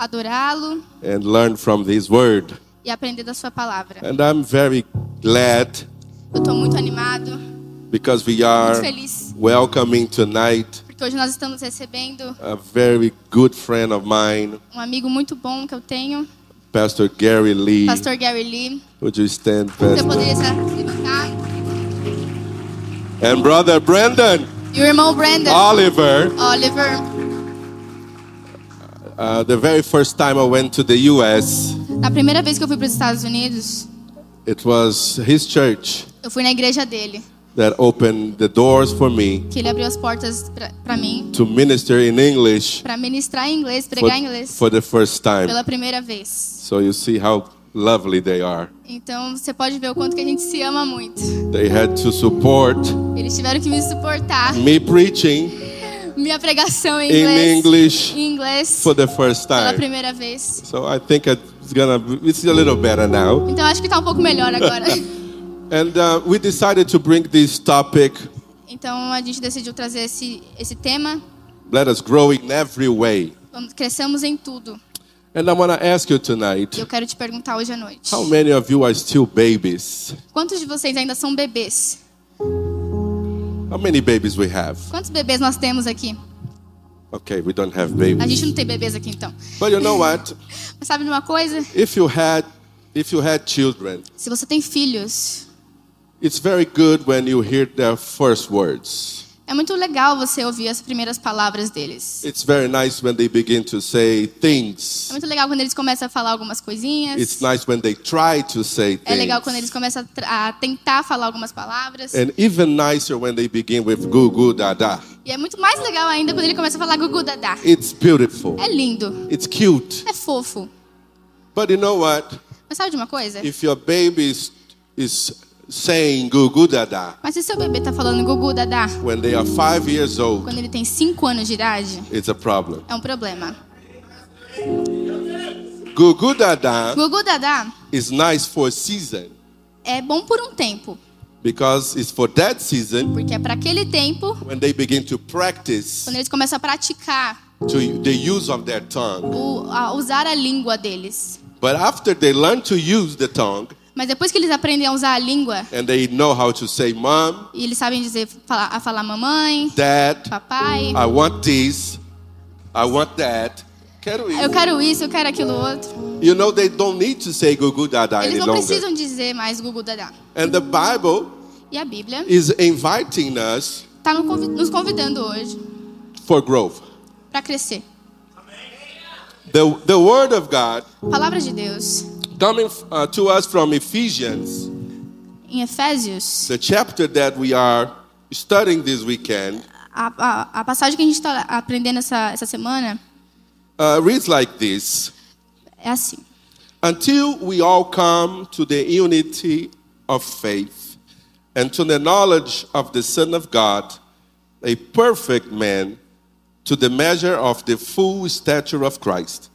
adorá-lo and learn from His Word. e aprender da sua palavra. And I'm very glad Eu estou muito animado, because we muito are feliz, welcoming tonight porque hoje nós estamos recebendo a very good friend of mine, um amigo muito bom que eu tenho, Pastor Gary Lee. Pastor Gary Lee. Would you stand, Você Pastor? poderia se levantar? And Brother Brandon E o irmão Brandon Oliver. Oliver. The very first time I went to the U.S., Na primeira vez que eu fui para os Estados Unidos, it was his church eu fui na igreja dele, that opened the doors for me que ele abriu as portas para mim, to minister in English para ministrar em inglês, pregar em inglês, for the first time. pela primeira vez. So you see how lovely they are. Então você pode ver o quanto que a gente se ama muito. They had to support Eles tiveram que me suportar, me preaching minha pregação em in inglês, English for the first pela time. primeira vez. So I think it's a little better now. Então acho que está um pouco melhor agora. And we decided to bring this topic, Então a gente decidiu trazer esse tema. let us grow in every way. Cresçamos em tudo. And I want to ask you E tonight, eu quero te perguntar hoje à noite. how many of you are still babies? Quantos de vocês ainda são bebês? How many babies we have? Quantos bebês nós temos aqui? Okay, we don't have A gente babies. não tem bebês aqui então. But you know what? Mas sabe de uma coisa? If you had children, Se você tem filhos, it's very good when you hear their first words. é muito legal você ouvir as primeiras palavras deles. It's very nice when they begin to say things. É muito legal quando eles começam a falar algumas coisinhas. It's nice when they try to say É legal quando eles things. começam a tentar falar algumas palavras. And even nicer when they begin with goo goo da da. E é muito mais legal ainda quando ele começa a falar gugu dadá. It's beautiful. É lindo, It's cute. é fofo. But you know what? Mas sabe de uma coisa? If your baby is saying goo goo da da Mas se seu bebê tá falando gugu dadá when they are 5 years old, quando ele tem 5 anos de idade, it's a problem. é um problema. Goo goo da da Gugu dadá is nice for a season é bom por um tempo, because it's for that season porque é para aquele tempo, when they begin to practice quando eles começam a praticar the use of their tongue. a usar a língua deles. But after they learn to use the tongue Mas depois que eles aprendem a usar a língua, and they know how to say mom, e eles sabem falar mamãe, dad, papai, I want this, I want that. Quero eu isso. quero isso, eu quero aquilo outro. You know, they don't need to say goo goo da da Eles any não longer. precisam dizer mais gugu dadá. And the Bible E a Bíblia is inviting us está nos convidando hoje for growth. para crescer. The Word of God Palavra de Deus, coming to us from Ephesians, em Efésios, the chapter that we are studying this weekend, a passagem que a gente está aprendendo essa semana reads like this. é assim. Until we all come to the unity of faith and to the knowledge of the Son of God, a perfect man, to the measure of the full stature of Christ.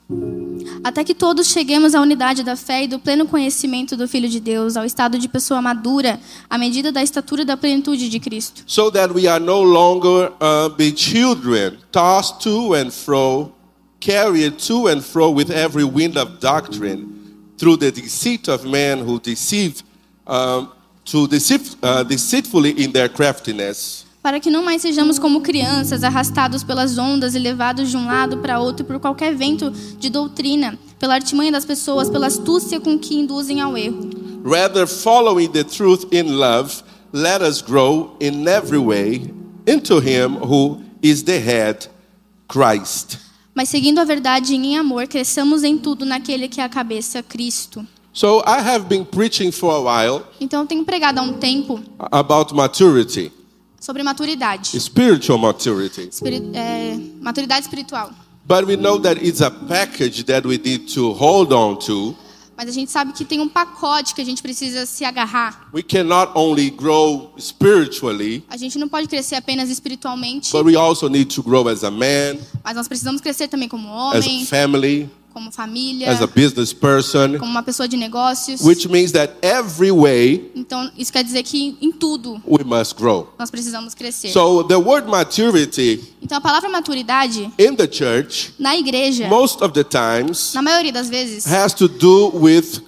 Até que todos cheguemos à unidade da fé e do pleno conhecimento do Filho de Deus, ao estado de pessoa madura, à medida da estatura da plenitude de Cristo. So that we are no longer be children, tossed to and fro, carried to and fro with every wind of doctrine, through the deceit of men who deceitfully in their craftiness. Para que não mais sejamos como crianças, arrastados pelas ondas e levados de um lado para outro por qualquer vento de doutrina, pela artimanha das pessoas, pela astúcia com que induzem ao erro. Rather, following the truth in love, let us grow in every way into Him who is the head, Christ. Mas seguindo a verdade em amor, cresçamos em tudo naquele que é a cabeça, Cristo. So I have been preaching for a while Então eu tenho pregado há um tempo about maturity, sobre maturidade. spiritual maturity. Maturidade espiritual. But we know that it's a package that we need to hold on to. Mas a gente sabe que tem um pacote que a gente precisa se agarrar. We cannot only grow spiritually, A gente não pode crescer apenas espiritualmente, but we also need to grow as a man, mas nós precisamos crescer também como as a homem, family, como família, as a business person, como uma pessoa de negócios. which means that every way Então, isso quer dizer que em tudo we must grow. nós precisamos crescer. So the word maturity Então, a palavra maturidade, in the church, na igreja, most of the times, na maioria das vezes, has to do with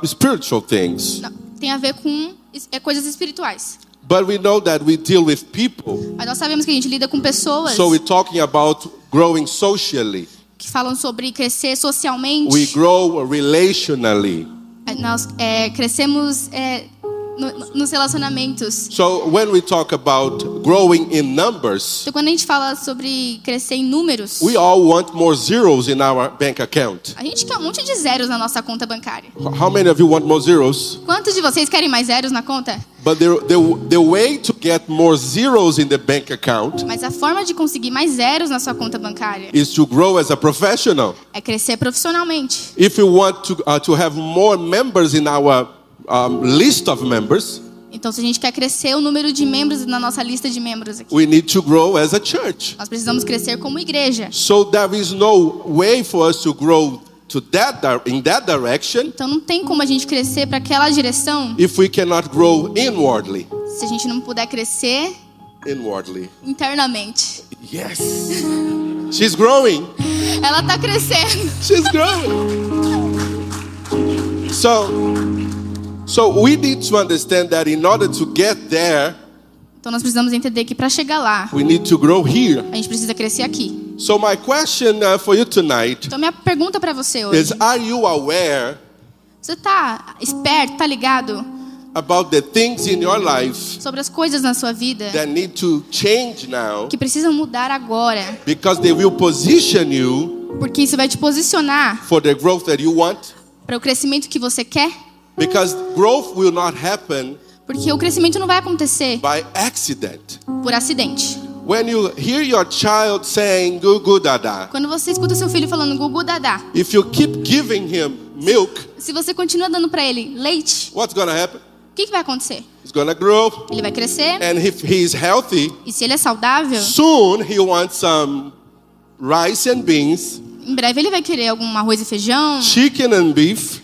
spiritual things. tem a ver com coisas espirituais. But we know that we deal with people. Mas nós sabemos que a gente lida com pessoas So we're talking about growing socially. que falam sobre crescer socialmente. We grow relationally. Nós crescemos nos relacionamentos. So when we talk about growing in numbers, Então, quando a gente fala sobre crescer em números, we all want more zeros in our bank account. a gente quer um monte de zeros na nossa conta bancária. How many of you want more zeros? Quantos de vocês querem mais zeros na conta? But the way to get more zeros in the bank account Mas a forma de conseguir mais zeros na sua conta bancária is to grow as a professional. é crescer profissionalmente. If you want to have more members in our list of members, Então, se a gente quer crescer o número de membros na nossa lista de membros aqui, we need to grow as a church. nós precisamos crescer como igreja. So there is no way for us to grow in that direction Então, não tem como a gente crescer para aquela direção if we cannot grow inwardly. se a gente não puder crescer Inwardly. internamente. Yes. She's growing. Ela está crescendo. She's growing. So we need to understand that in order to get there, Então, nós precisamos entender que para chegar lá, we need to grow here. a gente precisa crescer aqui. So my question for you tonight Então, minha pergunta para você hoje: is, are you aware você está esperto, está ligado about the things in your life sobre as coisas na sua vida that need to change now que precisam mudar agora? because they will position you Porque isso vai te posicionar for the growth that you want? para o crescimento que você quer? Because growth will not happen Porque o crescimento não vai acontecer by accident. por acidente. When you hear your child saying "goo goo dada," Quando você escuta seu filho falando gugu dadá, if you keep giving him milk, se você continua dando para ele leite, what's going to happen? o que vai acontecer? He's going to grow, Ele vai crescer, and if he's healthy, e se ele é saudável, soon he wants some rice and beans, em breve ele vai querer algum arroz e feijão, chicken and beef,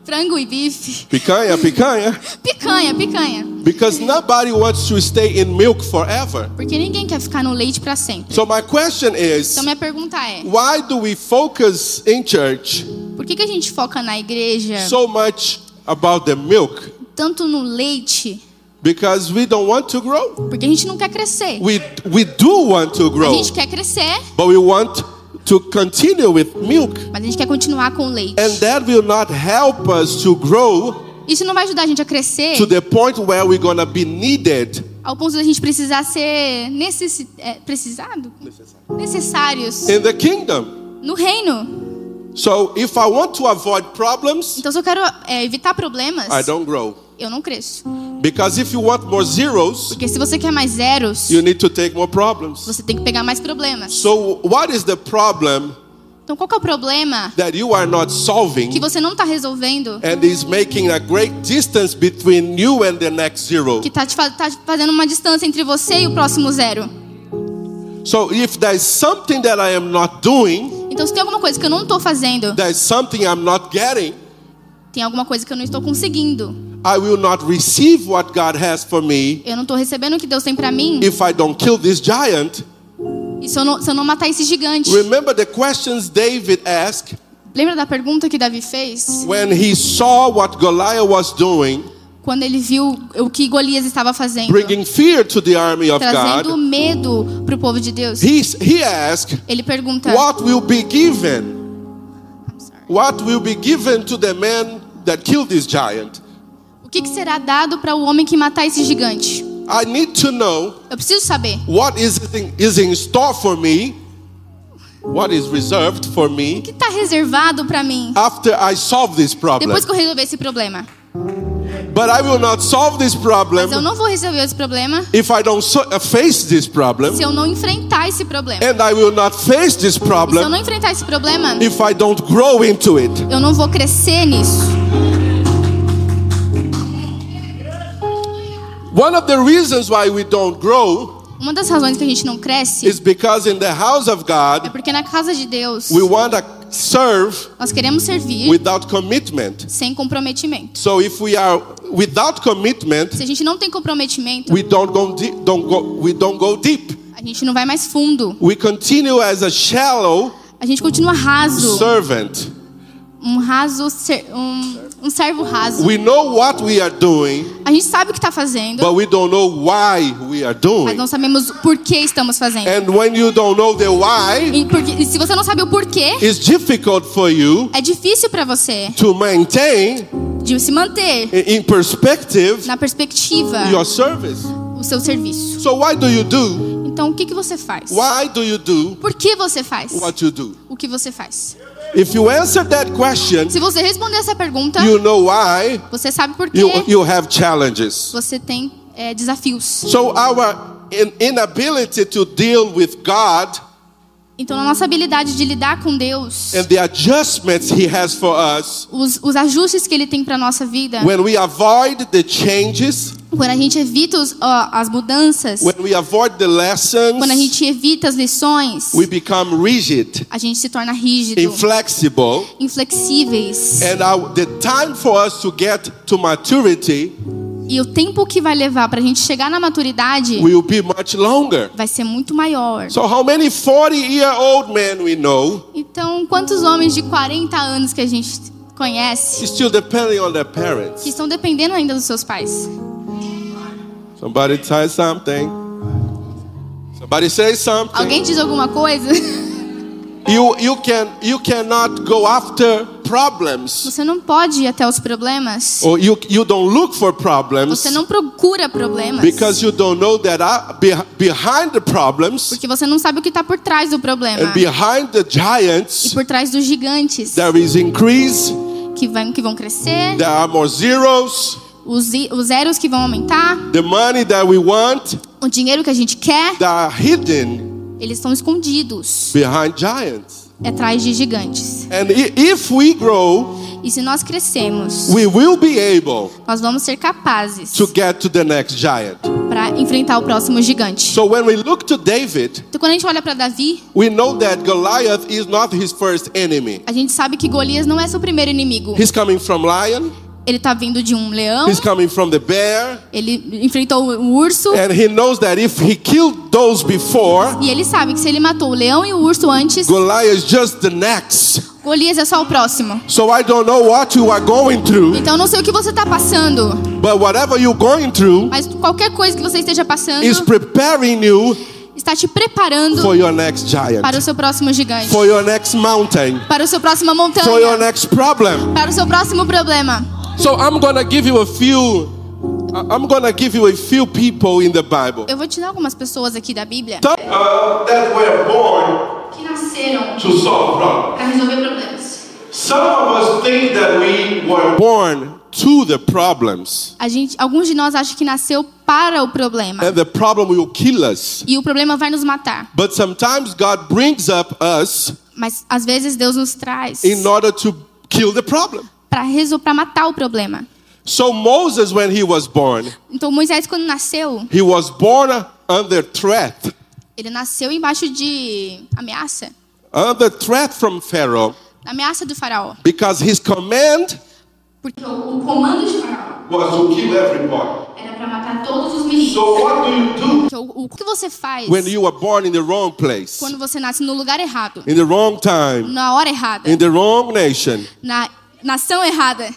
frango e bife, picanha, picanha. because nobody wants to stay in milk forever. Porque ninguém quer ficar no leite para sempre. So my question is, Então minha pergunta é: why do we focus in church por que a gente foca na igreja so much about the milk? tanto no leite? Because we don't want to grow. Porque a gente não quer crescer. We do want to A grow, gente quer crescer, but we want to continue with milk. mas a gente quer continuar com o leite. And that will not help us to grow Isso não vai ajudar a gente a crescer to the point where we're going to be needed. ao ponto de a gente precisar ser necessários In the kingdom. no reino. So if I want to avoid problems, Então, se eu quero evitar problemas, I don't grow. eu não cresço. Because if you want more zeros, Porque se você quer mais zeros, you need to take more problems. você tem que pegar mais problemas. So what is the problem Então, qual que é o problema that you are not solving que você não está resolvendo, and is making a great distance between you and the next zero? que tá fazendo uma distância entre você e o próximo zero? So if there's something that I am not doing, Então, se tem alguma coisa que eu não estou fazendo, there's something I'm not getting, tem alguma coisa que eu não estou conseguindo, I will not receive what God has for me eu não estou recebendo o que Deus tem para mim, if I don't kill this giant. e se eu não matar esse gigante? Remember the questions David asked Lembra da pergunta que Davi fez? when he saw what Goliath was doing, Quando ele viu o que Golias estava fazendo, bringing fear to the army of trazendo God. medo para o povo de Deus. He asked, Ele pergunta: what will be given? What will be given to the man that killed this giant? o que será dado para o homem que matar esse gigante? I need to know Eu preciso saber what is in store for me, what is reserved for o me que está reservado para mim after I solve this problem. depois que eu resolver esse problema. But I will not solve this Mas eu problem não vou resolver esse problema if I don't face this problem, se eu não enfrentar esse problema. and I will not face this E se eu problem não enfrentar esse problema, if I don't grow into it. eu não vou crescer nisso. One of the reasons why we don't grow Uma das razões que a gente não cresce is because in the house of é God porque na casa de Deus we want serve Nós queremos servir without commitment. sem comprometimento. So if we are without commitment, Se a gente não tem comprometimento, we don't go deep. a gente não vai mais fundo. We continue as a shallow A gente continua raso, servant. um servo raso. We know what we are doing, A gente sabe o que está fazendo, but we don't know why we are mas doing. não sabemos por que estamos fazendo. And when you don't know the why, E se você não sabe o porquê, it's difficult for you é difícil para você to maintain de se manter in perspective na perspectiva your service. o seu serviço. So why do you do? Então, o que você faz? Why do you do Por que você faz what you do? o que você faz? If you answer that question, Se você responder essa pergunta, you know why você sabe por quê you have challenges. você tem desafios. So our inability to deal with God Então, a nossa habilidade de lidar com Deus, and the adjustments He has for us, os ajustes que Ele tem para nossa vida, when we avoid the changes, quando a gente evita as mudanças, when we avoid the lessons, quando a gente evita as lições, we become rigid, a gente se torna rígido, inflexible, inflexíveis. and the time for us to get to maturity E o tempo que vai levar para a gente chegar na maturidade will be much longer. vai ser muito maior. So how many 40-year-old men we know Então, quantos homens de 40 anos que a gente conhece still depending on their parents? que estão dependendo ainda dos seus pais? Somebody say something. Somebody say something. Alguém diz alguma coisa? You cannot go after problems, Você não pode ir até os problemas. or you don't look for problems Você não procura problemas. because you don't know that behind the problems Porque você não sabe o que está por trás do problema. and behind the E giants por trás dos gigantes there is increase, que vão crescer, there are more zeros, os zeros que vão aumentar, the money that we want o dinheiro que a gente quer, that are hidden eles estão escondidos behind giants. atrás de gigantes. And if we grow, E se nós crescemos, we will be able nós vamos ser capazes to get to the next giant. para enfrentar o próximo gigante. So when we look to David, Então, quando a gente olha para Davi, we know that Goliath is not his first enemy. a gente sabe que Golias não é seu primeiro inimigo. He's coming from lion, Ele está vindo de um leão, he's coming from the bear, ele enfrentou o urso, and he knows that if he killed those before, e ele sabe que se ele matou o leão e o urso antes, Goliath is just the next. Golias é só o próximo. So I don't know what you are going through, Então, eu não sei o que você está passando, but whatever you're going through mas qualquer coisa que você esteja passando is preparing you está te preparando for your next giant, para o seu próximo gigante, for your next mountain, para o seu próximo for your montanha, next problem. para o seu próximo problema. So I'm going to give you a few people in the Bible Eu vou te dar algumas pessoas aqui da Bíblia that were born que nasceram to solve problems. para resolver problemas. Some of us think that we were born to the problems, Alguns de nós acham que nasceu para o problema. and the problem will kill us. E o problema vai nos matar. But sometimes God brings up us Mas às vezes Deus nos traz in order to kill the problem. para matar o problema. So Moses, when he was born, Então Moisés, quando nasceu, he was born under threat. ele nasceu embaixo de ameaça. Under threat from Pharaoh, Ameaça do faraó. because his command Porque o comando de faraó was to kill everybody. era para matar todos os meninos. So what do you do Porque o que você faz when you were born in the wrong place, quando você nasce no lugar errado, in the wrong time, na hora errada, in the wrong nation? na nação errada?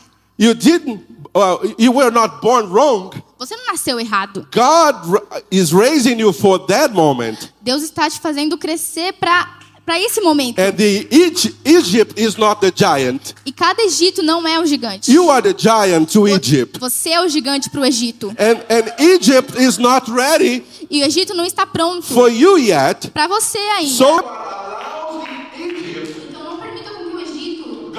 You were not born wrong. Você não nasceu errado. God is raising you for that moment. Deus está te fazendo crescer para esse momento. And Egypt is not the giant. E cada Egito não é um gigante. You are the giant to Egypt. Você é o gigante para o Egito. And Egypt is not ready E o Egito não está pronto for you yet. para você ainda. So Então não permita com que o Egito,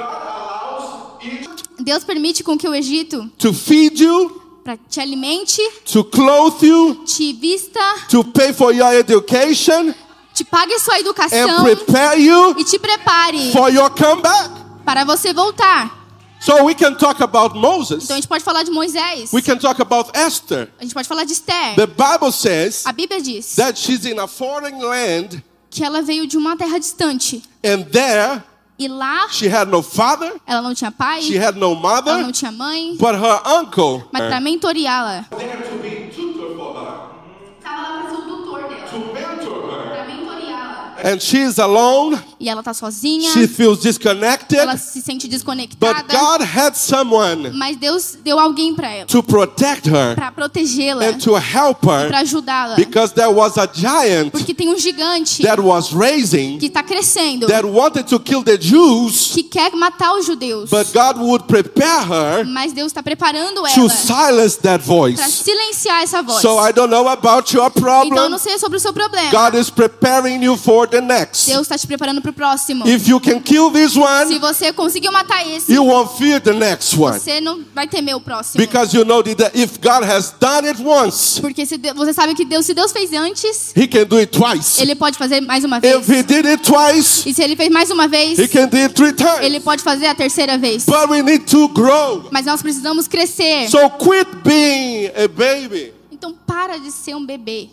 Deus permite com que o Egito to feed you, para te alimente, to clothe you, te vista, to pay for your education, te pague sua and educação prepare you e te prepare for your comeback. para você voltar. So we can talk about Moses. Então a gente pode falar de Moisés. We can talk about Esther. A gente pode falar de Esther. The Bible says A Bíblia diz that she's in a foreign land, que ela veio de uma terra distante. and there E lá, She had no father. ela não tinha pai, She had no ela mother. não tinha mãe, But her uncle mas para mentoreá-la. there to be tutor for her, Estava lá para ser o tutor dela, to mentor her. para mentoreá-la. And she's alone. E ela tá sozinha, She feels disconnected. ela se sente But desconectada, God had someone mas Deus deu alguém para ela, to protect her para protegê-la, and to help para her, ajudá-la. because there was a giant Porque tem um gigante that was raising que está crescendo, that wanted to kill the Jews, que quer matar os judeus. but God would prepare her Mas Deus está preparando to ela silence that para voice. silenciar essa voz. So I don't know about your Então eu problem. não sei sobre o seu problema. God is preparing you for the next. Deus está te preparando para o próximo. If you can kill this Se one, você conseguiu matar esse, you won't fear the next one, você não vai temer o próximo. because you know that if God has done it once, Porque você sabe que se Deus fez antes, He can do it twice. Ele pode fazer mais uma vez. If He did it twice, E se Ele fez mais uma vez, He can do it 3 Ele times. pode fazer a terceira vez. But we need to grow. Mas nós precisamos crescer. So quit being a baby. Então para de ser um bebê.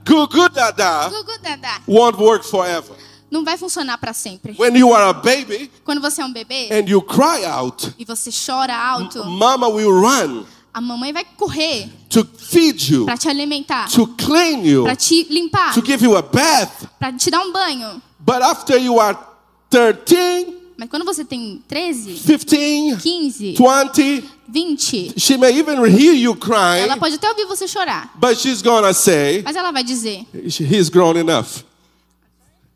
Gugu dada Gugu Dadá. won't work forever. Não vai funcionar para sempre. When you are a baby Quando você é um bebê and you cry out, e você chora alto, Mama will run a mamãe vai correr to feed you, para te alimentar, to clean you, para te limpar, to give you a bath. para te dar um banho. But after you are 13, Mas quando você tem 13, 15, 15, 20, 20, she may even hear you crying, ela pode até ouvir você chorar, but she's gonna say, mas ela vai dizer: he's grown enough.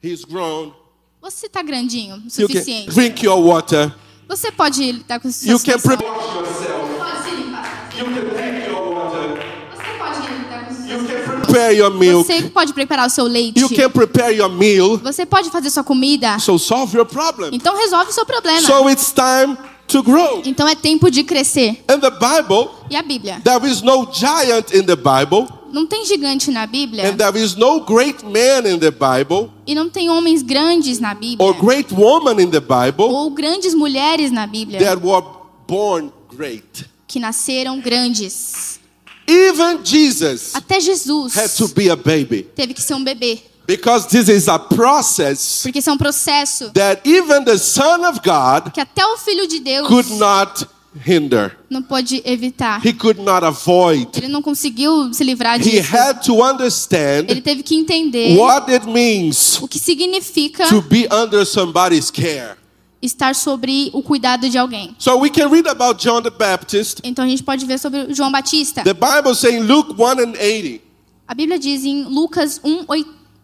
He's grown. você está grandinho o You can suficiente. drink your water. Você pode lidar com sua You can situação. prepare yourself. Pode se limpar. You can drink your water. Você pode lidar com sua You situação. can prepare your milk. Você pode preparar o seu leite. You can prepare your meal. Você pode fazer sua comida. So solve your problem. Então resolve o seu problema. So it's time to grow. Então é tempo de crescer. In the Bible, E a Bíblia? there is no giant in the Bible, Não tem gigante na Bíblia. and there is no great man in the Bible, E não tem homens grandes na Bíblia. or great woman in the Bible Ou grandes mulheres na Bíblia. that were born great. Que nasceram grandes. Even Jesus Até Jesus had to be a baby, teve que ser um bebê. because this is a process Porque isso é um processo that even the Son of God que até o Filho de Deus could not hinder. não pôde evitar. He could not avoid. Ele não conseguiu se livrar He disso. had to understand Ele teve que entender what it means o que significa to be under somebody's care. estar sobre o cuidado de alguém. So we can read about John the Baptist. Então a gente pode ver sobre o João Batista. The Bible saying Luke 1:80. A Bíblia diz em Lucas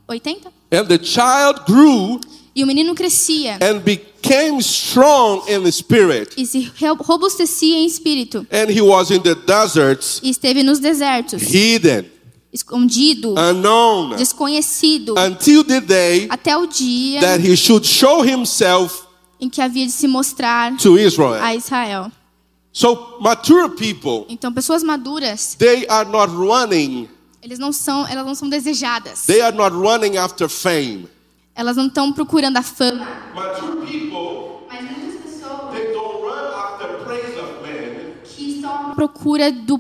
1:80, And the child grew e o menino crescia and became strong in the spirit. e se robustecia em espírito And he was in the deserts, e esteve nos desertos, hidden, escondido, unknown, desconhecido, until the day até o dia that he should show himself em que havia de se mostrar to Israel. a Israel. So mature people, Então pessoas maduras, they are not running. elas não são desejadas. They are not running after fame. Elas não estão procurando a fama. Mature people, Mas muitas pessoas they don't run after praise of men. que estão à procura do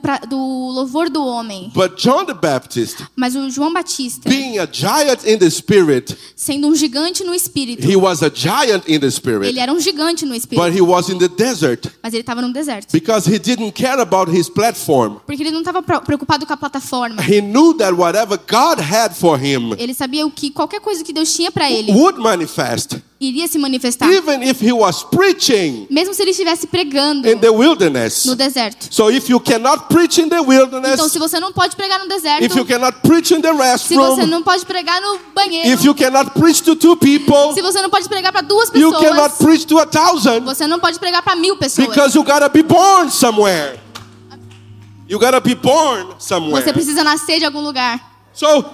louvor do homem. But John the Baptist, Mas o João Batista, being a giant in the spirit, sendo um gigante no espírito, he was a giant in the spirit, ele era um gigante no but espírito, he was in the desert mas ele estava no deserto. because he didn't care about his platform. Porque ele não estava preocupado com a plataforma. He knew that whatever God had for him Ele sabia que qualquer coisa que Deus tinha para ele would manifest, iria se manifestar. even if he was preaching Mesmo se ele estivesse pregando in the wilderness. no deserto. So if you cannot preach in the Então, wilderness, se você não pode pregar no deserto, if you cannot preach in the se você restroom, não pode pregar no banheiro, if you cannot preach to 2 people, se você não pode pregar para 2 you cannot pessoas, preach to 1,000 você não pode pregar para 1000 pessoas. because you gotta be born somewhere. You gotta be born somewhere. Você precisa nascer de algum lugar. So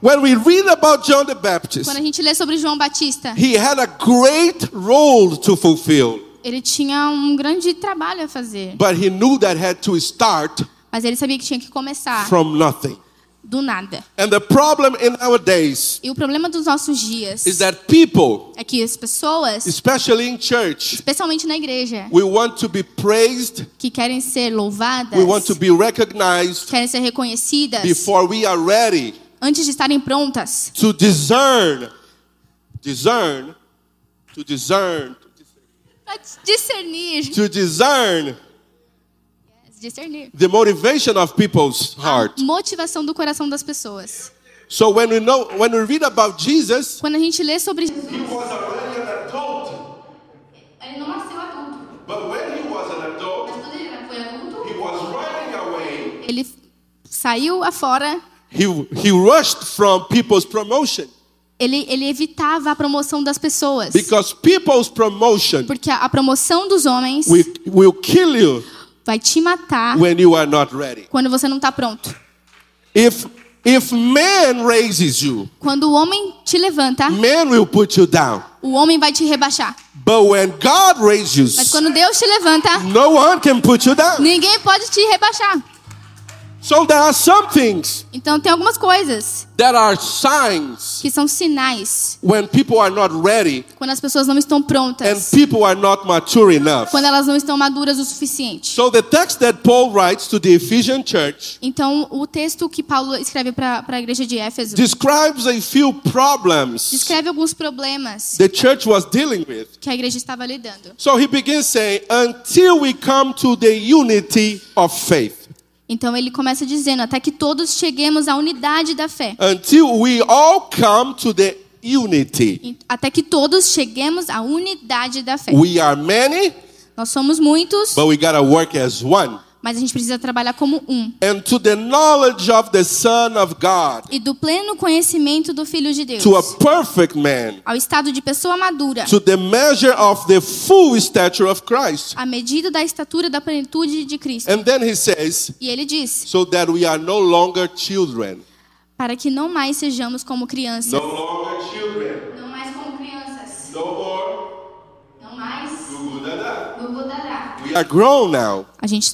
when we read about John the Baptist, Quando a gente lê sobre João Batista, he had a great role to fulfill, ele tinha um grande trabalho a fazer. but he knew that had to start Mas ele sabia que tinha que começar from nothing. do nada. And the problem in our days E o problema dos nossos dias is that people, é que as pessoas, especially in church, especialmente na igreja, we want to be praised, que querem ser louvadas, we want to be recognized querem ser reconhecidas before we are ready antes de estarem prontas. to discern, Para discernir. Discernir. the motivation of people's heart. A motivação do coração das pessoas. So when we read about Jesus, Quando a gente lê sobre he was already an adult. ele não nasceu adulto. But when he was an adult, Mas quando ele foi adulto, he was running away. ele saiu afora. He rushed from people's promotion. Ele evitava a promoção das pessoas. Because people's promotion Porque a promoção dos homens will kill you vai te matar when you are not ready. quando você não está pronto. If man raises you, Quando o homem te levanta, man will put you down. o homem vai te rebaixar. But when God raises Mas you, quando Deus te levanta, no one can put you down. ninguém pode te rebaixar. So there are some things Então tem algumas coisas that are signs que são sinais when people are not ready quando as pessoas não estão and prontas, people are not mature enough. quando elas não estão maduras o suficiente. So the text that Paul writes to the Ephesian church Então o texto que Paulo escreve para a igreja de Éfeso describes a few problems descreve alguns problemas the church was dealing with. que a igreja estava lidando. So he begins saying, until we come to the unity of faith. Então ele começa dizendo, até que todos cheguemos à unidade da fé. Until we all come to the unity. Até que todos cheguemos à unidade da fé. We are many, Nós somos muitos, but we gotta work as one. mas a gente precisa trabalhar como um. And to the knowledge of the Son of God, E do pleno conhecimento do Filho de Deus. to a perfect man, Ao estado de pessoa madura. to the measure of the full stature of Christ. À medida da estatura da plenitude de Cristo. And then he says, E ele diz, so that we are no longer children. para que não mais sejamos como crianças. No longer children. Não mais como crianças. No more. Não mais. Gugu-dada. Gugu-dadá. We are grown now.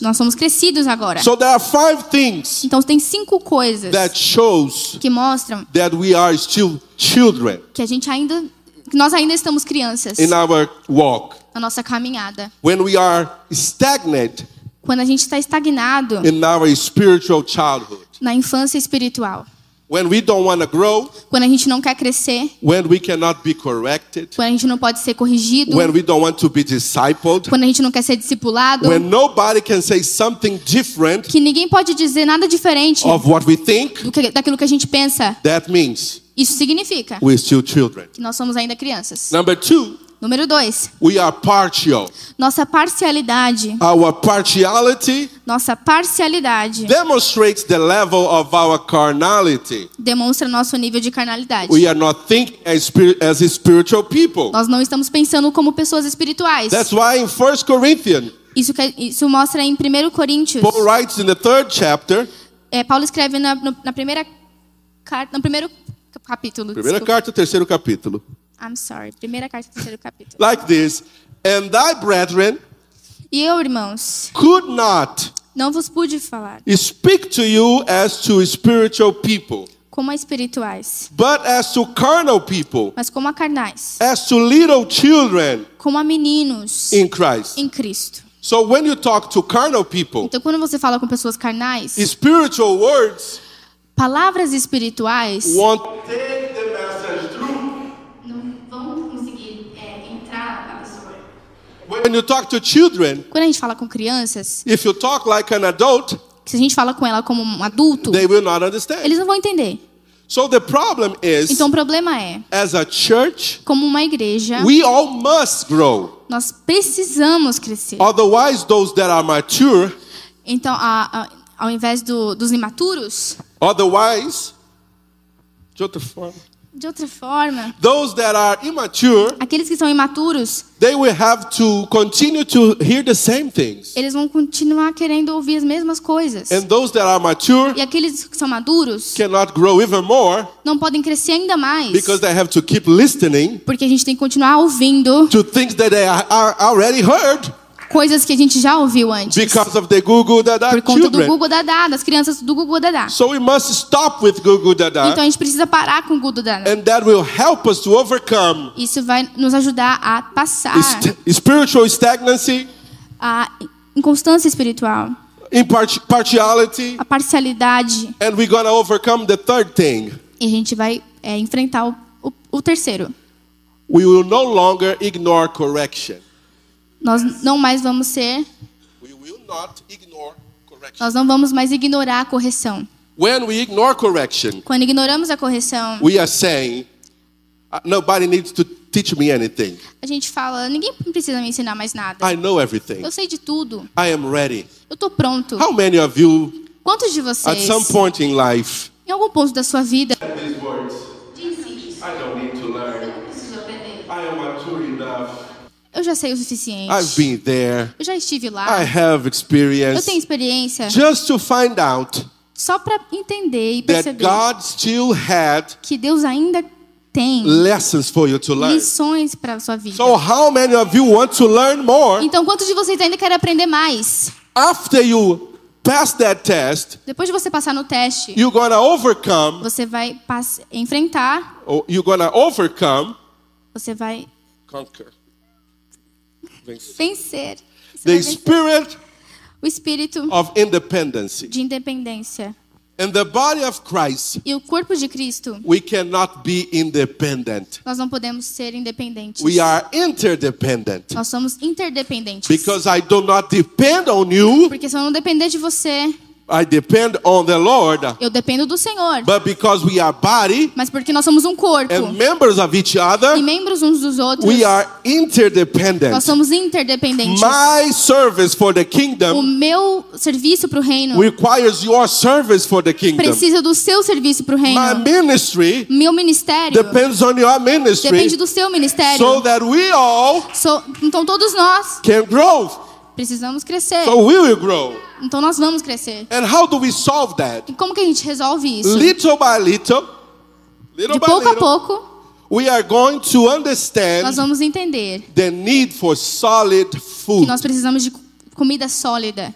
Nós somos crescidos agora. So there are 5 things Então tem 5 coisas that shows que mostram that we are still children que nós ainda estamos crianças in our walk. na nossa caminhada. When we are stagnant Quando a gente está estagnado in our spiritual childhood. na infância espiritual. When we don't want to grow. Quando a gente não quer crescer. When we cannot be corrected. Quando a gente não pode ser corrigido. When we don't want to be discipled. Quando a gente não quer ser discipulado. When nobody can say something different. Que ninguém pode dizer nada diferente of what we think. Daquilo que a gente pensa. That means isso significa we're still children. Que nós somos ainda crianças. Number 2. Número 2. We are partial. Nossa parcialidade. Our partiality. Nossa parcialidade. Demonstrates the level of our carnality. Demonstra nosso nível de carnalidade. We are not thinking as spiritual people. Nós não estamos pensando como pessoas espirituais. That's why in 1 Corinthians. Isso mostra em 1 Coríntios. Paul writes in the 3rd chapter. Paulo escreve na primeira carta, no primeiro capítulo. Primeira carta, 3º capítulo. I'm sorry. Primeira carta, 3º capítulo. Like this, and thy brethren. E eu, irmãos, could not não vos pude falar. Speak to you as to spiritual people. Como a espirituais. But as to carnal people. Mas como a carnais. As to little children. Como a meninos. In Christ. Em Cristo. So when you talk to carnal people. Então quando você fala com pessoas carnais. Spiritual words. Palavras espirituais. Won't take the message through. When you talk to children, quando a gente fala com crianças, if you talk like an adult, se a gente fala com ela como um adulto, they will not understand. Eles não vão entender. So the problem is, então o problema é, as a church, como uma igreja, we all must grow. Nós precisamos crescer. Otherwise, those that are mature, então ao invés dos imaturos, otherwise, de outra forma, those that are immature, aqueles que são imaturos, they will have to continue to hear the same things. Eles vão continuar querendo ouvir as mesmas coisas. And those that are mature, e aqueles que são maduros, cannot grow even more, não podem crescer ainda mais. Because they have to keep listening. Porque a gente tem que continuar ouvindo. To things that they are already heard. Coisas que a gente já ouviu antes. Because of the Gugu-dada Por conta children. do Gugu-dadá, das crianças do Gugu-dadá. So we must stop with Gugu-dada. Então a gente precisa parar com o Gugu-dadá. And that will help us to overcome. Isso vai nos ajudar a passar Spiritual stagnancy. A inconstância espiritual. Partiality. a parcialidade. And we're going to overcome the third thing. E a gente vai enfrentar o terceiro. We will no longer ignore correction. Nós não mais vamos ser... We will not ignore correction. Nós não vamos mais ignorar a correção. When we ignore correction, Quando ignoramos a correção, we are saying, nobody needs to teach me anything. a gente fala, ninguém precisa me ensinar mais nada. I know everything. Eu sei de tudo. I am ready. Eu tô pronto. How many of you, Quantos de at vocês, some point in life, em algum ponto da sua vida, these words, I don't need to learn. I am mature enough. eu já sei o suficiente. I've been there. Eu já estive I lá. have Eu experience. tenho experiência. Just to find out Só para entender e that perceber God still had que Deus ainda tem lessons for you to learn. lições para a sua vida. So how many of you want to learn more? Então, quantos de vocês ainda querem aprender mais? After you pass that test, Depois de você passar no teste, you're going to overcome, você vai enfrentar, or you're going to overcome, você vai conquer, vencer. Você the vai vencer spirit o espírito of independence. de independência. In the body of Christ, E o corpo de Cristo, we cannot be independent. nós não podemos ser independentes. We are interdependent. Nós somos interdependentes. Because I do not depend on you, Porque se eu não depender de você, I depend on the Lord. eu dependo do Senhor. But because we are body Mas porque nós somos um corpo and members of each other, e membros uns dos outros, we are interdependent. nós somos interdependentes. My service for the O kingdom meu serviço para o reino requires your service for the kingdom. precisa do seu serviço para o My reino. ministry Meu ministério depends on your ministry depende do seu ministério. so that we all Então todos nós can grow. precisamos crescer. So we will grow. Então nós vamos crescer. And how do we solve that? E como que a gente resolve isso? Little by little, little De by pouco a little, pouco, we are going to nós understand vamos entender the need for solid que food. nós precisamos de comida sólida.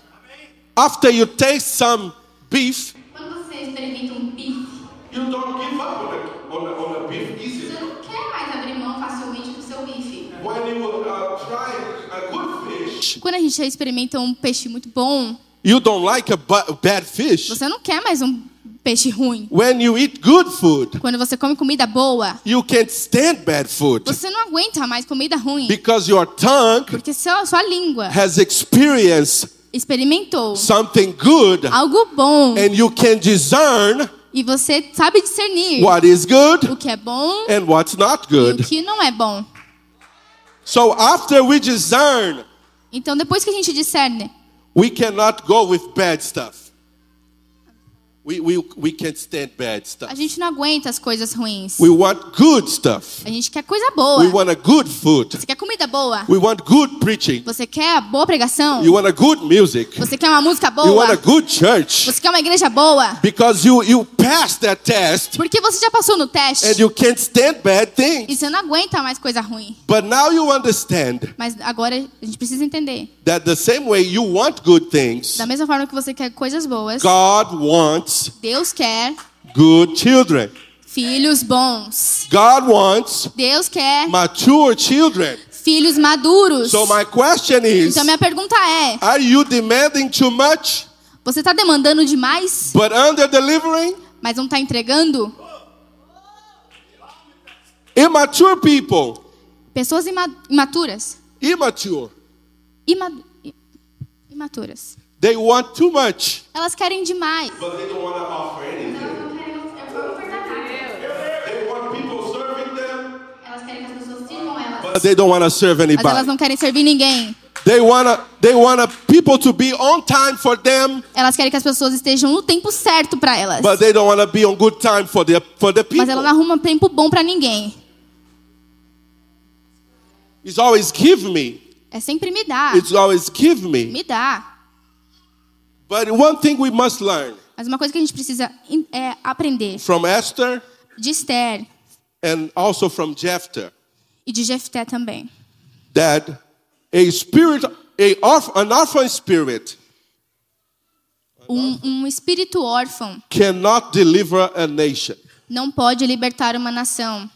After you taste some beef, Quando você experimenta um bife, you don't give up on a beef easily. você não quer mais abrir mão facilmente do seu bife. When you try a good fish, Quando a gente experimenta um peixe muito bom, you don't like a bad fish. você não quer mais um peixe ruim. When you eat good food, Quando você come comida boa, you can't stand bad food você não aguenta mais comida ruim. because your tongue Porque sua língua has experienced experimentou something good algo bom and you can discern e você sabe discernir what is good o que é bom and what's not e o good. que não é bom. So after we discern, Então, depois que a gente discerne, we cannot go with bad stuff. We can't stand bad stuff. a gente não aguenta as coisas ruins. We want good stuff. A gente quer coisa We boa. want a good food. Você quer comida boa. We want good preaching. Você quer boa pregação. You want a good music. Você quer uma música You want a boa. good church. Você quer uma igreja boa. Because you passed that test Porque você já passou no teste. and you can't stand bad E things. você não aguenta mais coisa ruim. But now you understand Mas agora a gente precisa entender. that the same way you want good things, Da mesma forma que você quer coisas boas, God wants Deus quer good children. filhos bons. God wants Deus quer mature children. filhos maduros. So my question is, Então minha pergunta é, are you demanding too much você está demandando demais, but under delivering? mas não está entregando? Immature people. Pessoas imaturas. Immature. Imaturas. They want too much. Elas querem demais. But they don't want to offer anything. They want people serving them, Elas querem que as pessoas sirvam elas. but they don't want to serve Mas elas anybody. não querem servir ninguém. They want people to be on time for them, Elas querem que as pessoas estejam no tempo certo para elas. but they don't want to be on good time for the people. Mas ela não arruma tempo bom para ninguém. It's always give me. É sempre me dá. It's always give me. Me dá. But one thing we must learn Mas uma coisa que a gente precisa aprender from Esther de Esther and also from Jephthah, e de Jefté também. that an orphan spirit Um espírito órfão cannot deliver a nation. não pode libertar uma nação.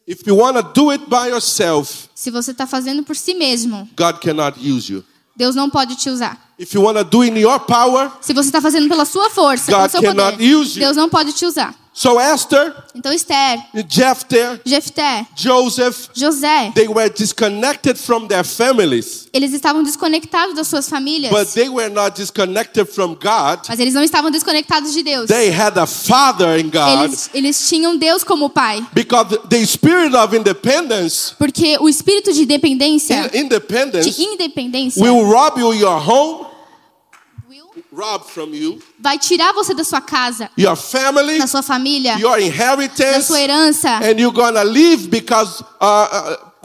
If you want to do it by yourself, Se você está fazendo por si mesmo, God cannot use you. Deus não pode te usar. If you want to do it in your power, Se você está fazendo pela sua força, God pelo seu cannot poder, use you. Deus não pode te usar. So Esther, Então Esther, Jephthah, Jefté, Joseph, José, they were disconnected from their families, eles estavam desconectados das suas famílias, but they were not disconnected from God. mas eles não estavam desconectados de Deus. They had a father in God, Eles tinham Deus como pai, because the spirit of independence, porque o espírito de independência independence will will rob you your home, rob from you, vai tirar você da sua casa, your family, da sua família, your da inheritance, sua herança, and you're gonna live because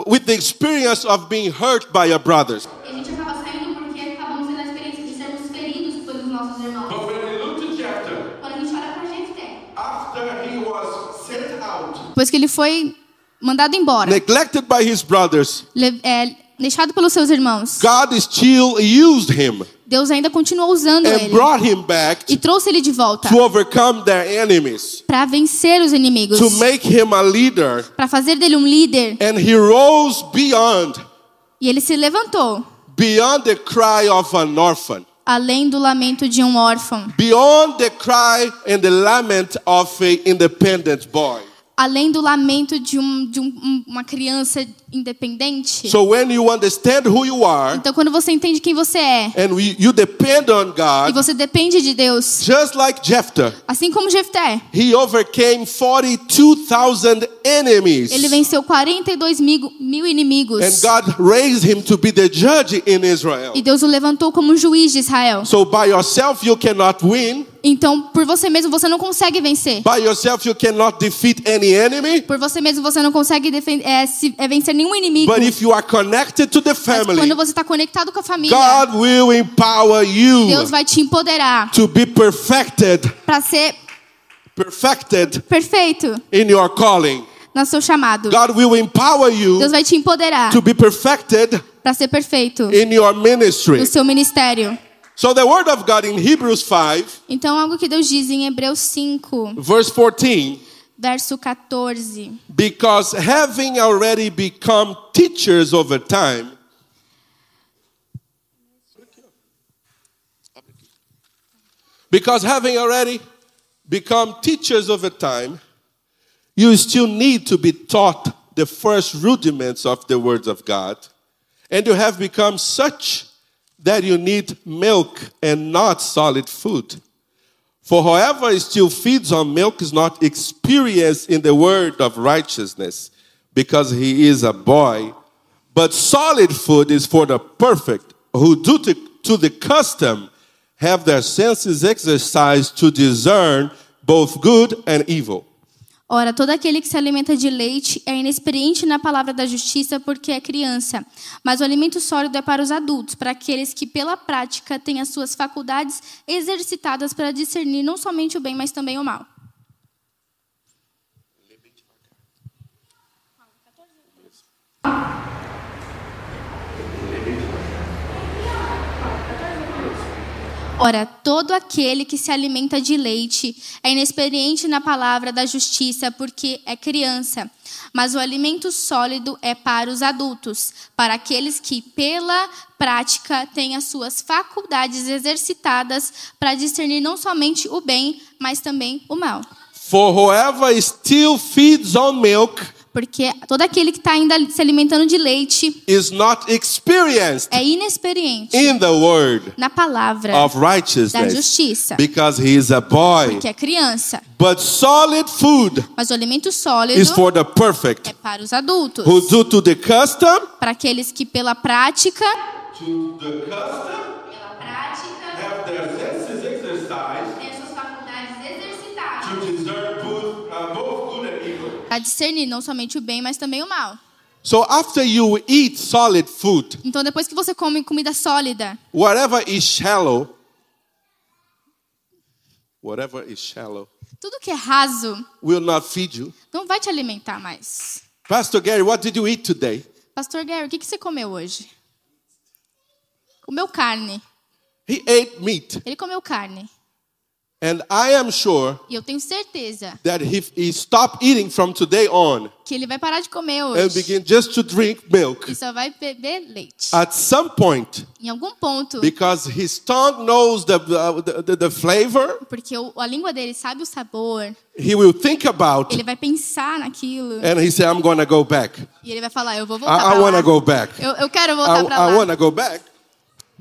with the experience of being hurt by your brothers. a gente acaba saindo porque acabamos tendo a experiência de sermos feridos pelos nossos irmãos. But when we look to Jephthah, Quando a gente olha para Jefté, after he was sent out, depois que ele foi mandado embora, neglected by his brothers, deixado pelos seus irmãos, God still used him Deus ainda continuou usando and ele brought him back e trouxe ele de volta to overcome their enemies, para vencer os inimigos, to make him a leader. para fazer dele um líder. And he rose beyond E ele se levantou, the cry of an orphan, além do lamento de um órfão, beyond the cry and the lament of an independent boy. além do lamento de uma criança independente. So when you understand who you are Então, quando você entende quem você é and you depend on e God, você depende de Deus, just like Jephthah, assim como Jefté, he overcame 42,000 enemies. ele venceu 42 mil inimigos. And God raised him to be the judge in Israel. E Deus o levantou como juiz de Israel. So by yourself you cannot win. Então, por você mesmo, você não consegue vencer. By yourself you cannot defeat any enemy. Por você mesmo, você não consegue vencer nenhum inimigo. But if you are connected to the Mas family, quando você está conectado com a família, God will empower you Deus vai te empoderar to be perfected para ser perfeito in your calling. no seu chamado. God will empower you Deus vai te empoderar to be perfected para ser perfeito in your ministry. no seu ministério. So the word of God in Hebrews 5, Então, algo que Deus diz em Hebreus 5, verse 14, verso 14. because having already become teachers over time, you still need to be taught the first rudiments of the words of God, and you have become such that you need milk and not solid food. For whoever still feeds on milk is not experienced in the word of righteousness, because he is a boy. But solid food is for the perfect, who due to the custom have their senses exercised to discern both good and evil. Ora, todo aquele que se alimenta de leite é inexperiente na palavra da justiça porque é criança. Mas o alimento sólido é para os adultos, para aqueles que pela prática têm as suas faculdades exercitadas para discernir não somente o bem, mas também o mal. Ora, todo aquele que se alimenta de leite é inexperiente na palavra da justiça porque é criança. Mas o alimento sólido é para os adultos, para aqueles que, pela prática, têm as suas faculdades exercitadas para discernir não somente o bem, mas também o mal. For whoever still feeds on milk Porque todo aquele que está ainda se alimentando de leite is not experienced é inexperiente in the word na palavra of da righteousness, justiça, because he is a boy. porque é criança. But solid food Mas o alimento sólido is for the perfect, é para os adultos, who due to the custom, para aqueles que pela prática have their senses exercised têm as suas faculdades exercitadas to discern both good and evil. para discernir não somente o bem, mas também o mal. So after you eat solid food, Então, depois que você come comida sólida, whatever is shallow, tudo que é raso will not feed you. não vai te alimentar mais. Pastor Gary, what did you eat today? Pastor Gary, o que você comeu hoje? Comeu carne. He ate meat. Ele comeu carne. And I am sure E eu tenho certeza that if he stop eating from today on que ele vai parar de comer and hoje begin just to drink milk e só vai beber leite. at some point, Em algum ponto, because his tongue knows the flavor, porque a língua dele sabe o sabor, he will think about ele vai pensar naquilo and he say, I'm going to go back. e ele vai falar, eu vou voltar I pra want lá. to go back. Eu quero voltar pra I lá. want to go back.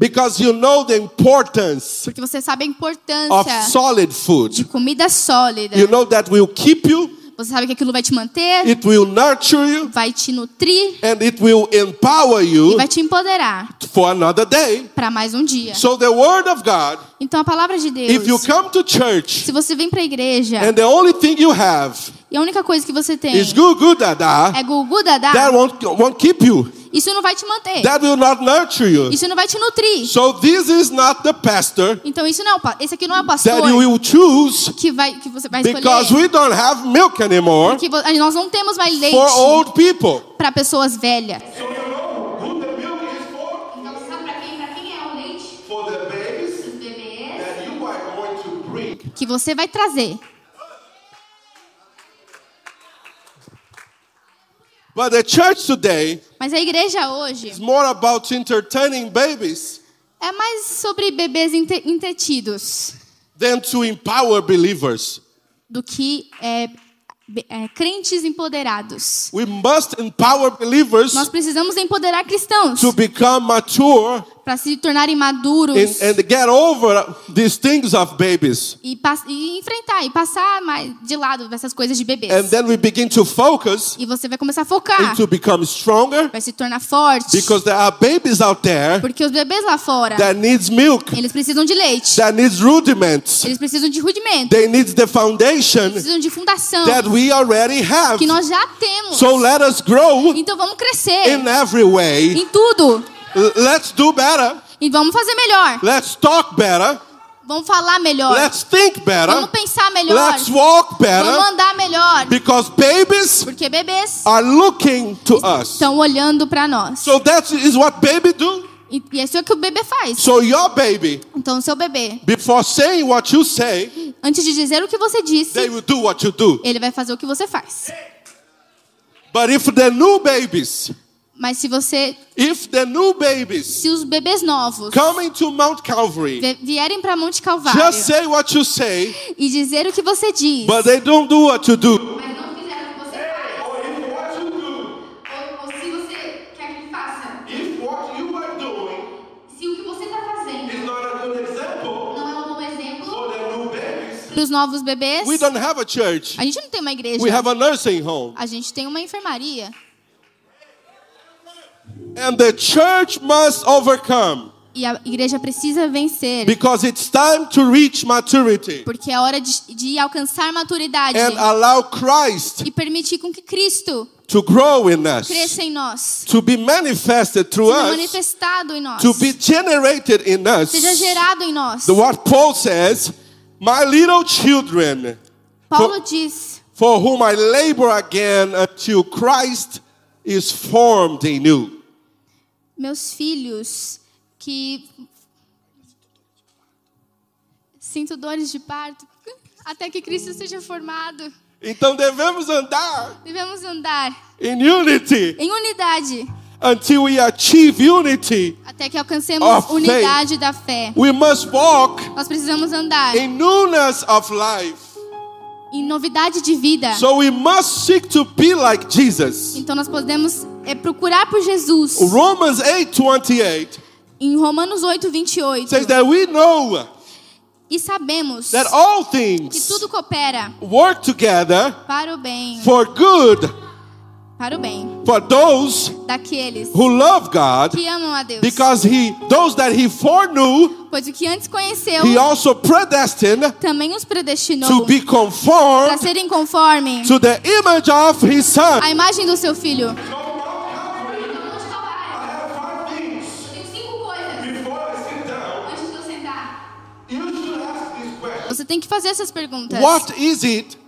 Because you know the importance Porque você sabe a of importância solid de food. comida sólida. You know that will keep you, Você sabe que aquilo vai te manter, it will nurture you, vai te nutrir and it will empower e you vai te empoderar for another day. para mais um dia. So the word of God, Então a palavra de if you Deus, come to church se você vem para a igreja and the only thing you have e a única coisa que você tem is gugu dada, é gugu dadá, that won't keep you. isso não vai te manter. That will not nurture you. Isso não vai te nutrir. So this is not the pastor Então isso não é esse aqui não é o pastor that you will choose que você vai because escolher. we don't have milk anymore Porque nós não temos mais leite for old people. para pessoas velhas. So you know who the milk is for? Então você sabe para quem é o leite? For the babies Os bebês that you are going to bring. que você vai trazer. But the church today Mas a igreja hoje is more about entertaining babies é mais sobre bebês entretidos than to empower believers. do que crentes empoderados. We must empower believers Nós precisamos empoderar cristãos to become mature para se tornarem maduros and get over these things of babies. e enfrentar e passar mais de lado essas coisas de bebês. And then we begin to focus E você vai começar a focar, and to become stronger vai se tornar forte, because there are babies out there porque os bebês lá fora, that needs milk, eles precisam de leite, that needs rudiments. eles precisam de rudimento, They need the foundation precisam de fundação that we already have. que nós já temos. So let us grow Então vamos crescer in every way. em tudo Let's do better. e vamos fazer melhor. Let's talk better. Vamos falar melhor. Let's think better. Vamos pensar melhor. Let's walk Vamos better. andar melhor. Because babies Porque bebês are looking to us. estão olhando para nós. So that is what baby do. E isso é o que o bebê faz. So your baby, Então o seu bebê, before saying what you say, antes de dizer o que você disse, they will do what you do. ele vai fazer o que você faz. But if the new babies, Mas se os bebês novos coming to Mount Calvary, vierem para Monte Calvário just say what you say, e dizer o que você diz, but they don't do what you do. mas não fizeram o que você faz, Or if what you do, ou se você quer que ele faça, if what you are doing se o que você está fazendo is not a good example não é um bom exemplo for the new babies, para os novos bebês, we don't have a church. a gente não tem uma igreja, We have a nursing home. a gente tem uma enfermaria. And the church must overcome E a igreja precisa vencer, because it's time to reach maturity porque é hora de alcançar maturidade and allow Christ e permitir com que Cristo to grow in us, cresça em nós, to be manifested through seja us, manifestado em nós, to be generated in us. seja gerado em nós. What Paul says, my little children, Paulo diz, for whom I labor again until Christ is formed in you. meus filhos que sinto dores de parto até que Cristo seja formado. Então devemos andar Devemos andar in unity em unidade until we achieve unity. até que alcancemos Of unidade da fé. We must walk Nós precisamos andar in newness of life. em novidade de vida. So we must seek to be like Jesus. Então nós podemos procurar por Jesus. Romans 8:28 Em Romanos 8:28 says that we know e sabemos that all que things tudo coopera work together para o bem, for good for those daqueles who love God, que amam a Deus. because those that he foreknew, Pois o que antes conheceu he also predestined também os predestinou to be para conformed serem conforme to the image of his son. a imagem do seu filho. Você tem que fazer essas perguntas. What is it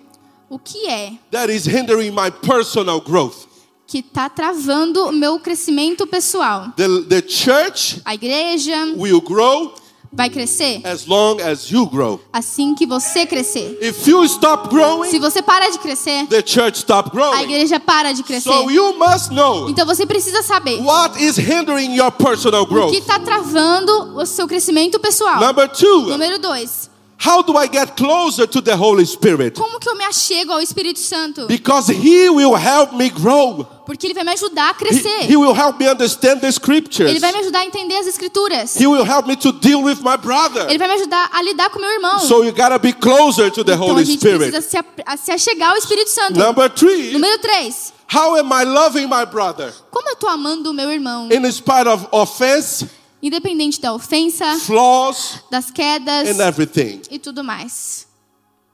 O que é that is hindering my personal growth? que está travando o meu crescimento pessoal? The church A igreja will grow vai crescer as long as you grow. assim que você crescer. If you stop growing, Se você parar de crescer, the church stop a growing. igreja para de crescer. So you must know Então você precisa saber what is hindering your personal o que growth. está travando o seu crescimento pessoal. Number 2, Número 2. how do I get closer to the Holy Spirit? Como que eu me achego ao Espírito Santo? Because He will help me grow. Porque ele vai me ajudar a He crescer. will help me understand the scriptures. Ele vai me ajudar a entender as escrituras. He will help me to deal with my brother. Ele vai me ajudar a lidar com meu irmão. So you gotta be closer to the Então a Holy gente Spirit. precisa se achegar ao Espírito Santo. Number 3, Número 3. how am I loving my brother? Como eu estou amando o meu irmão? In spite of offense, Independente da ofensa, flaws, das quedas and everything. e tudo mais.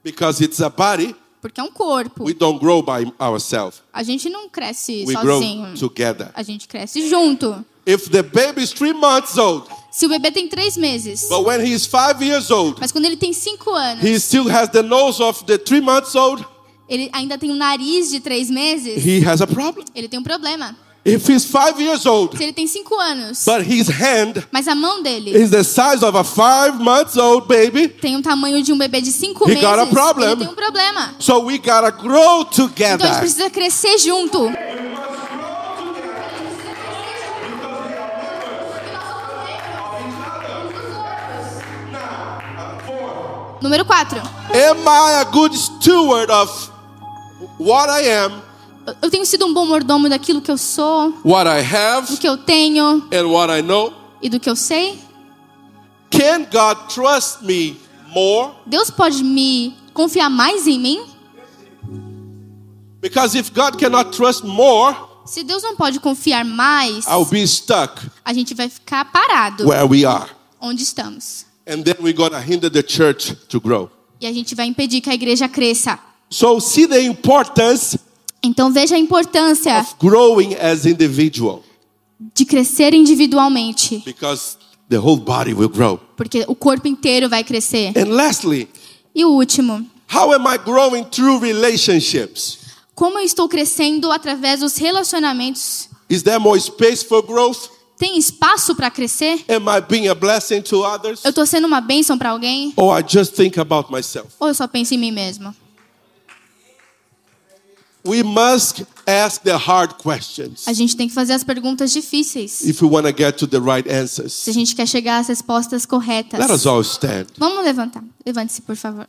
Because it's a body, Porque é um corpo. we don't grow by ourselves. A gente não cresce We grow sozinho. together. A gente cresce junto. If the baby is 3 months old, Se o bebê tem 3 meses, but when he's 5 years old, mas quando ele tem 5 anos, he still has the nose of the 3 months old, ele ainda tem um nariz de 3 meses, he has a problem. ele tem um problema. If he's 5 years old, Se ele tem 5 anos, but his hand mas a mão dele is the size of a 5 months old baby, tem um tamanho de um bebê de 5 He meses, got a problem. ele tem um problema. so we gotta grow Então a gente together. precisa crescer junto. Número 4. Am I a good steward of what I am, Eu tenho sido um bom mordomo daquilo que eu sou, what I do have, que eu tenho and what I know? e do que eu sei? Can God trust me more? Deus pode me confiar mais em mim? Because if God cannot trust more, Se Deus não pode confiar mais, I'll be stuck a gente vai ficar parado where we are. onde estamos. And then we're going to hinder the church to grow. E a gente vai impedir que a igreja cresça. So see the importance Então veja a importância of growing as individual, de crescer individualmente, because the whole body will grow. porque o corpo inteiro vai crescer. And lastly, E o último, how am I growing through relationships? como eu estou crescendo através dos relacionamentos? Is there more space for growth? Tem espaço para crescer? Am I being a blessing to others? Eu estou sendo uma bênção para alguém? Or I just think about myself? Ou eu só penso em mim mesmo? We must ask the hard questions A gente tem que fazer as perguntas difíceis, if we want to get to the right se a answers. gente quer chegar às respostas corretas. Let us all stand. Vamos levantar. Levante-se, por favor.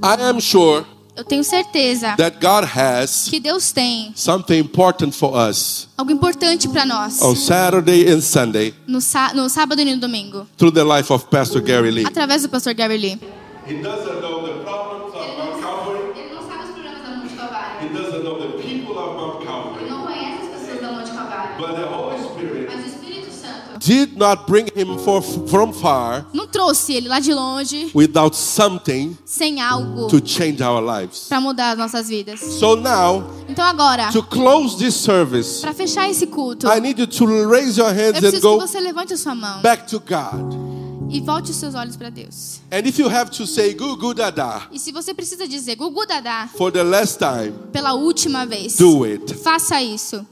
I am sure Eu tenho certeza that God has que Deus tem something important for us algo importante para nós on Saturday and Sunday no sábado e no domingo, through the life of Pastor Gary Lee. através do pastor Gary Lee. He doesn't know the problems of Mount Calvary. Ele não sabe os problemas da Monte Calvário. He doesn't know the people of Mount Calvary. Ele não conhece as pessoas da Monte Calvário. But the Holy Spirit Mas o Espírito Santo did not bring him from far não trouxe ele lá de longe without something sem algo to change our lives. para mudar as nossas vidas. So now, Então agora, to close this service, para fechar esse culto, I need you to raise your eu hands and preciso go que você levante a sua mão back to God. e volte os seus olhos para Deus. And if you have to say Gugu Dada E se você precisa dizer Gugu Dadá for the last time, pela última vez, do it. faça isso.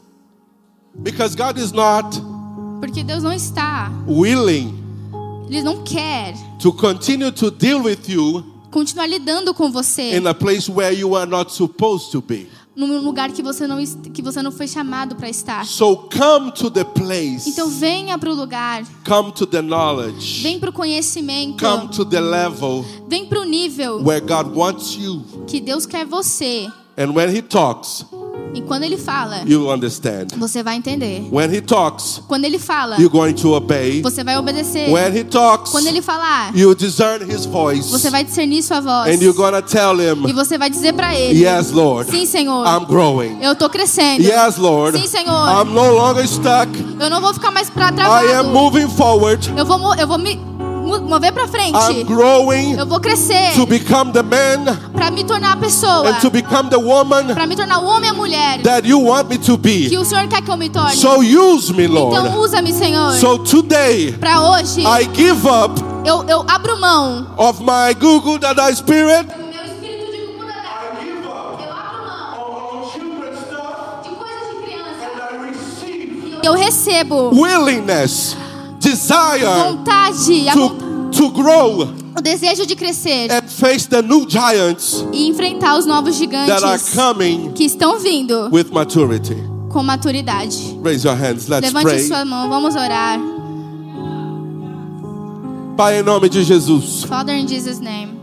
Because God is not Porque Deus não está, willing Ele não quer to continue to deal with you continuar lidando com você in a place where you are not supposed to be. num lugar que você não foi chamado para estar. So come to the place. Então venha para o lugar, Come to the knowledge. vem para o conhecimento, Come to the level vem para o nível where God wants you. que Deus quer você. And when He talks, E quando Ele fala, you understand. você vai entender. When He talks, Quando Ele fala, you're going to obey. você vai obedecer. When He talks, Quando Ele falar, you discern His voice. você vai discernir sua voz. And you're going to tell Him, E você vai dizer para Ele, yes, Lord, sim, Senhor, I'm growing. eu estou crescendo. Yes, Lord, Sim, Senhor, I'm no longer stuck. eu não vou ficar mais para I am travado. moving forward. Eu vou me mover para frente. I'm growing Eu vou crescer to become the man para me tornar a pessoa, and to become the woman para me tornar o homem e a mulher that you want me to be. que o Senhor quer que eu me torne. So use me, Então Lord. usa-me, Senhor. So today, Para hoje, I give up eu abro mão of my Gugu Dada spirit. meu espírito de Gugu-Dadá. Eu abro mão de coisas de criança. Eu recebo Willingness, desire vontade, to grow o desejo de crescer and face the new giants e enfrentar os novos that are gigantes coming que estão vindo with maturity. com maturidade. Raise your hands. Let's Levante pray. sua mão, vamos orar. Pai, em nome de Jesus, Father, in Jesus' name.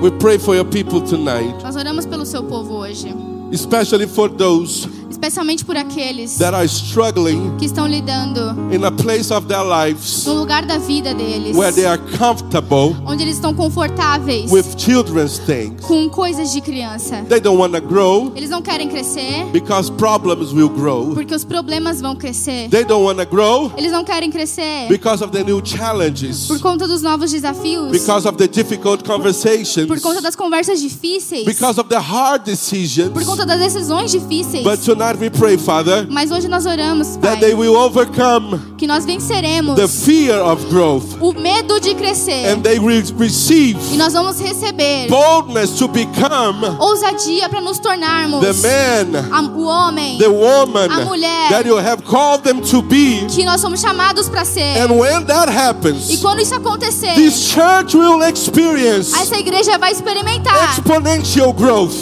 we pray for your people tonight, Nós oramos pelo seu povo hoje, especially for those especialmente por aqueles that are struggling que estão lidando in a place of their lives no lugar da vida deles, where they are comfortable onde eles estão confortáveis with children's things. com coisas de criança. They don't want to grow Eles não querem crescer because problems will grow. porque os problemas vão crescer. They don't want to grow Eles não querem crescer because of the new challenges, por conta dos novos desafios, because of the difficult conversations, por conta das conversas difíceis, because of the hard decisions. por conta das decisões difíceis. But tonight we pray, Father, Mas hoje nós oramos, that they Pai, will overcome que nós venceremos the fear of growth, o medo de crescer and they will receive e nós vamos receber boldness to become ousadia para nos tornarmos the man, o homem, the woman a mulher that you have called them to be. que nós somos chamados para ser. And when that E happens, quando isso acontecer, this church will experience essa igreja vai experimentar exponential growth,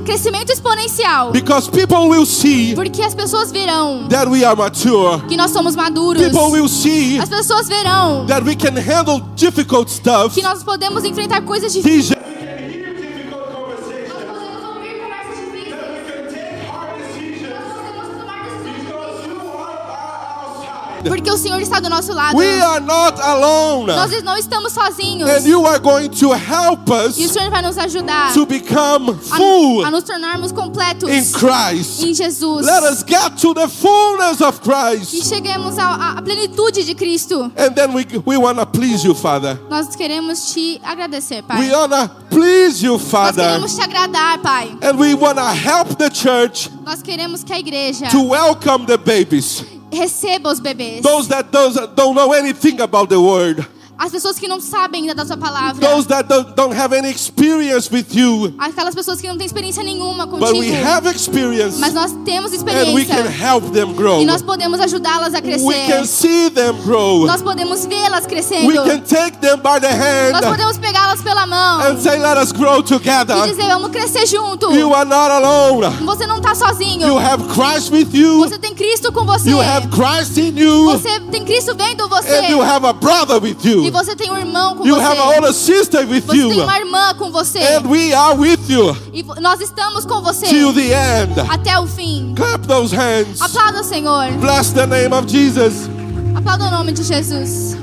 crescimento exponencial, because people will see porque as pessoas verão that we are mature. que nós somos maduros. People will see As pessoas verão that we can handle difficult stuff. que nós podemos enfrentar coisas difíceis. These Porque o Senhor está do nosso lado. we are not alone. Nós não estamos sozinhos. And you are going to help us E o Senhor vai nos ajudar to become full a nos tornarmos completos in Christ. em Jesus. Let us get to the fullness of E Christ. cheguemos à plenitude de Cristo. And then we want to please you, Father. Nós queremos te agradecer, Pai. We want to please you, Nós Father. queremos te agradar, Pai. And we want to help the church Nós queremos que a igreja to welcome the babies. receba os bebês. Those that don't know anything about the word. As pessoas que não sabem ainda da sua palavra. Those that don't have any experience with you. Aquelas pessoas que não têm experiência nenhuma But contigo. we have experience. Mas nós temos And we can experiência. help them grow. E nós podemos ajudá-las a We can crescer. see them grow. Nós podemos vê-las crescendo. We can take them by the Nós hand podemos pegá-las pela mão and say, let us grow e together. dizer, vamos crescer junto. You are not alone. Você não está sozinho. You have Christ with you. Você tem Cristo com você. You have Christ in you. Você tem Cristo vendo você. And you have a brother with E you. você tem um irmão com You você. have an older sister with Você tem you. uma irmã com você. And we are with you E nós estamos com você till the end. até o fim. Clap those hands. Aplauda o Senhor. Bless the name of Jesus. Aplauda o nome de Jesus.